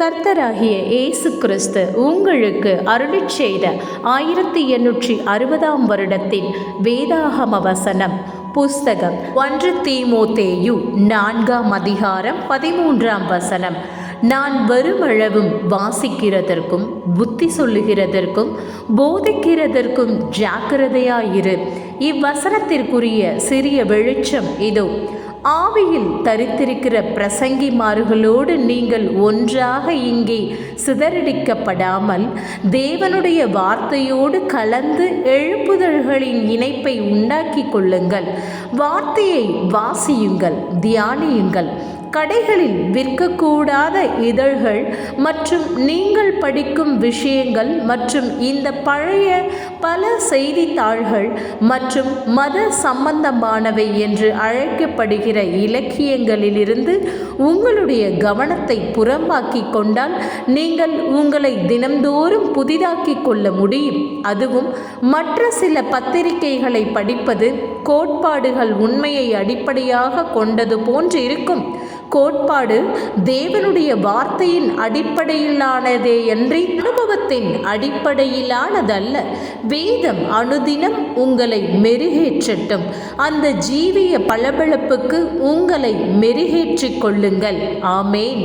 கர்த்தராகிய இயேசு கிறிஸ்து உங்களுக்கு அருளிச் செய்த 1860 வருடத்தின் வேதாகம வசனம் புஸ்தகம் 1 தீமோத்தேயு 4 13 நான் வருமளவும் வாசிக்கிறதற்கும் புத்தி சொல்லுகிறதற்கும் போதிக்கிறதற்கும் ஜாக்கிரதையாயிரு. இவ்வசனத்திற்குரிய சிறிய வெளிச்சம் இதோ. ஆவியில் தரித்திருக்கிற பிரசங்கிமார்களோடு நீங்கள் ஒன்றாக இங்கே சிதறடிக்கப்படாமல் தேவனுடைய வார்த்தையோடு கலந்து எழுப்புதல்களின் இணைப்பை உண்டாக்கி கொள்ளுங்கள். வார்த்தையை வாசியுங்கள், தியானியுங்கள். கடைகளில் விற்கக்கூடாத இதழ்கள் மற்றும் நீங்கள் படிக்கும் விஷயங்கள் மற்றும் இந்த பழைய பல செய்தித்தாள்கள் மற்றும் மத சம்பந்தமானவை என்று அழைக்கப்படுகிற இலக்கியங்களிலிருந்து உங்களுடைய கவனத்தை புறம்பாக்கி கொண்டால் நீங்கள் உங்களை தினம்தோறும் புதிதாக்கி கொள்ள முடியும். அதுவும் மற்ற சில பத்திரிகைகளை படிப்பது கோட்பாடுகள் உண்மையை அடிப்படையாக கொண்டது போன்று இருக்கும். கோட்பாடு தேவனுடைய வார்த்தையின் அடிப்படையிலானதே அன்றி அனுபவத்தின் அடிப்படையிலானதல்ல. வேதம் அனுதினம் உங்களை மெருகேற்றட்டும். அந்த ஜீவிய பளபளப்புக்கு உங்களை மெருகேற்றிக் கொள்ளுங்கள். ஆமேன்.